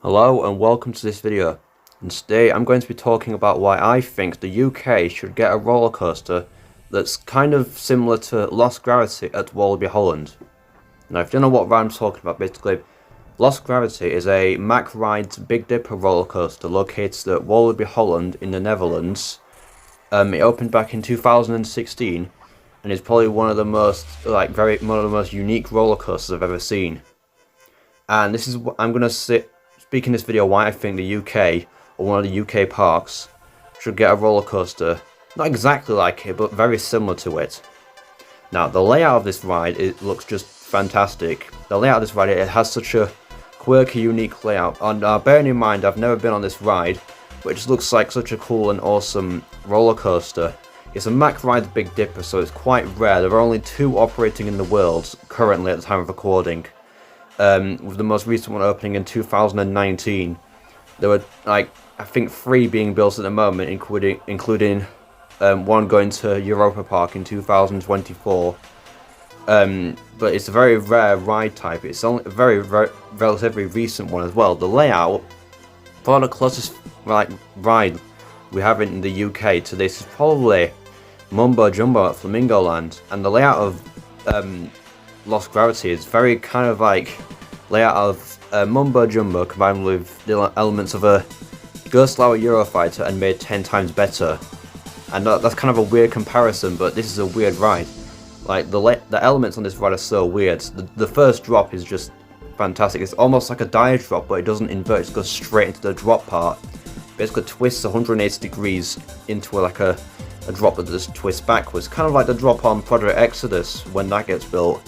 Hello and welcome to this video, and today I'm going to be talking about why I think the UK should get a roller coaster that's kind of similar to Lost Gravity at Walibi Holland. Now if you don't know what ride I'm talking about, basically Lost Gravity is a Mack Rides Big Dipper roller coaster located at Walibi Holland in the Netherlands. It opened back in 2016 and is probably one of the most unique roller coasters I've ever seen. And this is what I'm going to speak in this video why I think the UK, or one of the UK parks, should get a roller coaster, not exactly like it, but very similar to it. Now, the layout of this ride, it looks just fantastic. The layout of this ride, it has such a quirky, unique layout. And bearing in mind, I've never been on this ride, but it just looks like such a cool and awesome roller coaster. It's a Mack Rides Big Dipper, so it's quite rare. There are only 2 operating in the world currently at the time of recording. With the most recent one opening in 2019. There were, I think 3 being built at the moment, including one going to Europa Park in 2024. But it's a very rare ride type. It's only a very relatively recent one as well. The layout, for the closest ride we have in the UK to this, is probably Mumbo Jumbo at Flamingo Land, and the layout of Lost Gravity is very kind of like layout of Mumbo Jumbo combined with the elements of a Ghost Flower Eurofighter and made 10 times better. And that's kind of a weird comparison, but this is a weird ride. Like the elements on this ride are so weird. The first drop is just fantastic. It's almost like a dive drop, but it doesn't invert. It just goes straight into the drop part. Basically twists 180 degrees into a drop that just twists backwards, kind of like the drop on Project Exodus when that gets built.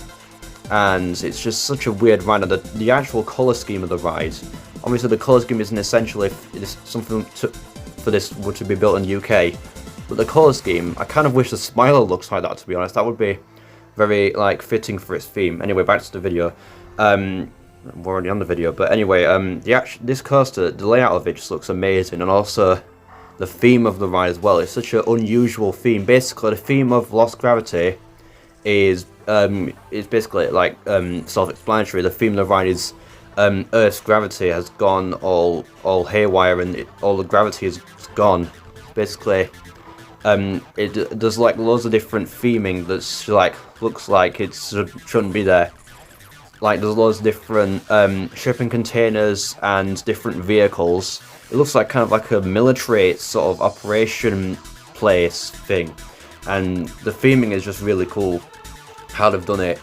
And it's just such a weird ride. And the actual colour scheme of the ride, obviously the colour scheme isn't essential if something for this were to be built in the UK, but the colour scheme, I kind of wish the Smiler looks like that, to be honest. That would be very fitting for its theme. Anyway, back to the video. We're already on the video, but anyway, this coaster, the layout of it just looks amazing, and also the theme of the ride as well. It's such an unusual theme. Basically, the theme of Lost Gravity is basically self-explanatory. The theme of the ride is Earth's gravity has gone all haywire, and all the gravity is gone. Basically, there's loads of different theming that's looks like it shouldn't be there. There's loads of different shipping containers and different vehicles. It looks like kind of like a military sort of operation place thing, and the theming is just really cool how they've done it.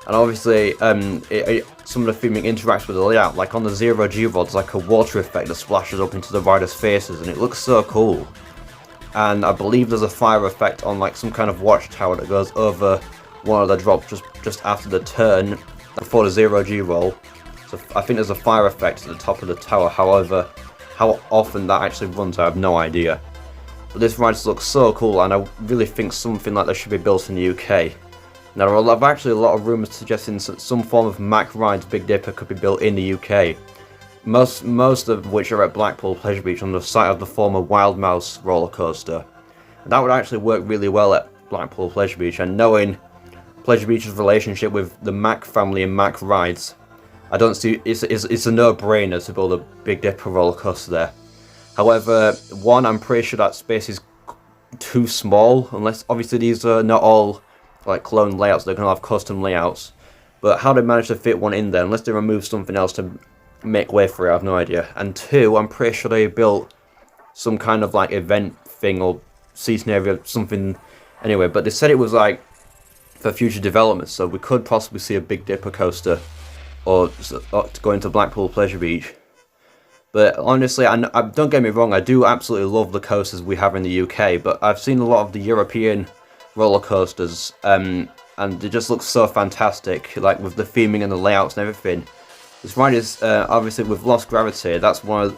And obviously some of the theming interacts with the layout. Like on the 0G rods, like a water effect that splashes up into the riders' faces, and it looks so cool. And I believe there's a fire effect on some kind of watchtower that goes over one of the drops just after the turn before the 0G roll. So I think there's a fire effect at the top of the tower. However, how often that actually runs, I have no idea. But this ride looks so cool, and I really think something like this should be built in the UK. Now, there are actually a lot of rumours suggesting that some form of Mack Rides Big Dipper could be built in the UK. Most of which are at Blackpool Pleasure Beach on the site of the former Wild Mouse roller coaster. And that would actually work really well at Blackpool Pleasure Beach, and knowing Pleasure Beach's relationship with the Mack family and Mack Rides, I don't see it's a no-brainer to build a Big Dipper roller coaster there. However, one, I'm pretty sure that space is too small, unless obviously these are not all clone layouts. They're gonna have custom layouts, but how they manage to fit one in there, unless they remove something else to make way for it, I have no idea. And 2, I'm pretty sure they built some kind of event thing or seating area, something. Anyway, but they said it was for future development, so we could possibly see a Big Dipper coaster or to go into Blackpool Pleasure Beach. But honestly, don't get me wrong, I do absolutely love the coasters we have in the UK, but I've seen a lot of the European roller coasters, and it just looks so fantastic, with the theming and the layouts and everything. This ride is obviously with Lost Gravity. That's probably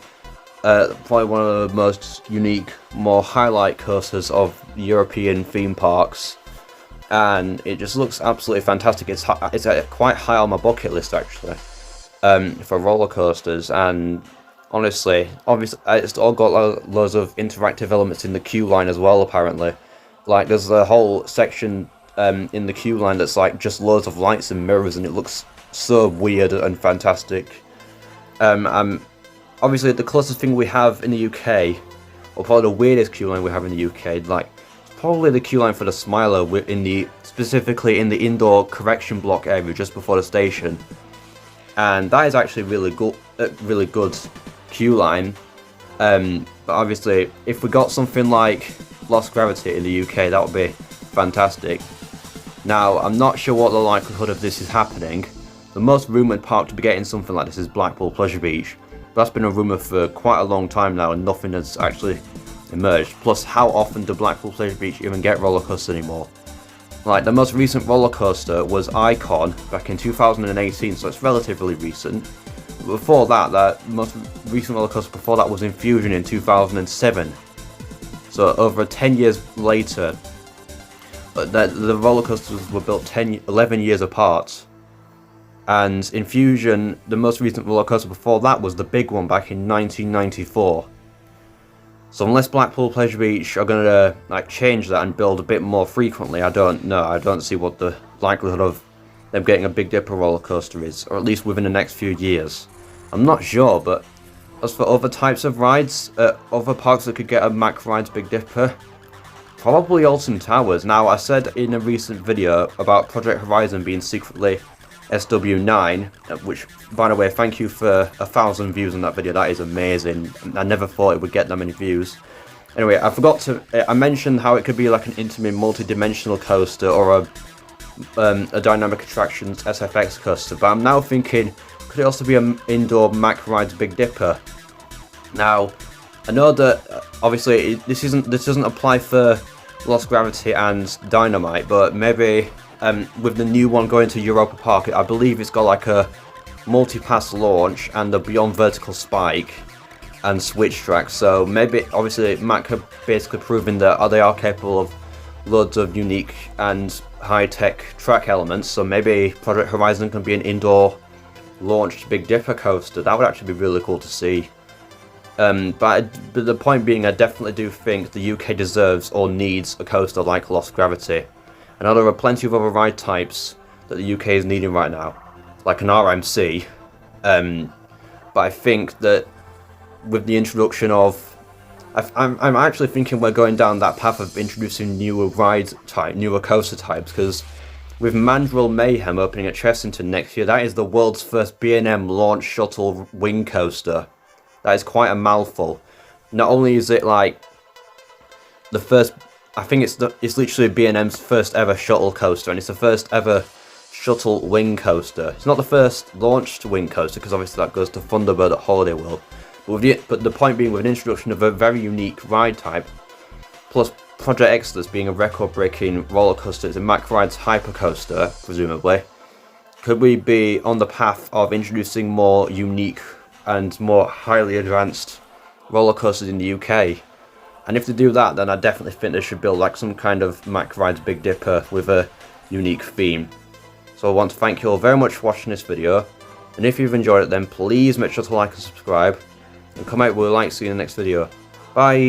one of the most unique, more highlight coasters of European theme parks, and it just looks absolutely fantastic. It's quite high on my bucket list actually, for roller coasters. And honestly, obviously, it's all got loads of interactive elements in the queue line as well. Apparently, there's a whole section in the queue line that's just loads of lights and mirrors, and it looks so weird and fantastic. obviously the closest thing we have in the UK, or probably the weirdest queue line we have in the UK, like probably the queue line for the Smiler specifically in the indoor correction block area just before the station, and that is actually really good queue line. But obviously, if we got something like Lost Gravity in the UK, that would be fantastic. Now, I'm not sure what the likelihood of this is happening. The most rumoured park to be getting something like this is Blackpool Pleasure Beach. That's been a rumour for quite a long time now, and nothing has actually emerged. Plus, how often do Blackpool Pleasure Beach even get roller coasters anymore? Like, the most recent roller coaster was Icon back in 2018, so it's relatively recent. Before that, the most recent roller coaster before that was Infusion in 2007. So over 10 years later, the roller coasters were built 11 years apart. And Infusion, the most recent roller coaster before that was the big one back in 1994. So unless Blackpool Pleasure Beach are going to like change that and build a bit more frequently, I don't know. I don't see what the likelihood of them getting a Big Dipper roller coaster is, or at least within the next few years. I'm not sure, but as for other types of rides, other parks that could get a Mack Rides Big Dipper, probably Alton Towers. Now, I said in a recent video about Project Horizon being secretly SW9, which, by the way, thank you for 1,000 views on that video. That is amazing. I never thought it would get that many views. Anyway, I mentioned how it could be like an intimate multi-dimensional coaster or a Dynamic Attractions SFX coaster, but I'm now thinking, could it also be an indoor Mack Rides Big Dipper? Now, I know that obviously this doesn't apply for Lost Gravity and Dynamite, but maybe with the new one going to Europa Park, I believe it's got like a multi-pass launch and a beyond vertical spike and switch track. So maybe, obviously, Mack have basically proven that they are capable of loads of unique and high-tech track elements. So maybe Project Horizon can be an indoor launched Big Dipper coaster. That would actually be really cool to see. But the point being, I definitely do think the UK deserves or needs a coaster like Lost Gravity. I know there are plenty of other ride types that the UK is needing right now, like an RMC. But I think that with the introduction of, I'm actually thinking we're going down that path of introducing newer coaster types, because with Mandrill Mayhem opening at Chessington next year, that is the world's first B&M launch shuttle wing coaster. That is quite a mouthful. Not only is it like the first, I think it's literally B&M's first ever shuttle coaster, and it's the first ever shuttle wing coaster. It's not the first launched wing coaster, because obviously that goes to Thunderbird at Holiday World. But the point being, with an introduction of a very unique ride type, plus Project Exodus being a record-breaking roller coaster, it's a Mack Rides hypercoaster, presumably. Could we be on the path of introducing more unique and more highly advanced roller coasters in the UK? And if they do that, then I definitely think they should build like some kind of Mack Rides Big Dipper with a unique theme. So I want to thank you all very much for watching this video, and if you've enjoyed it, then please make sure to like and subscribe, and comment with a like. See you in the next video. Bye.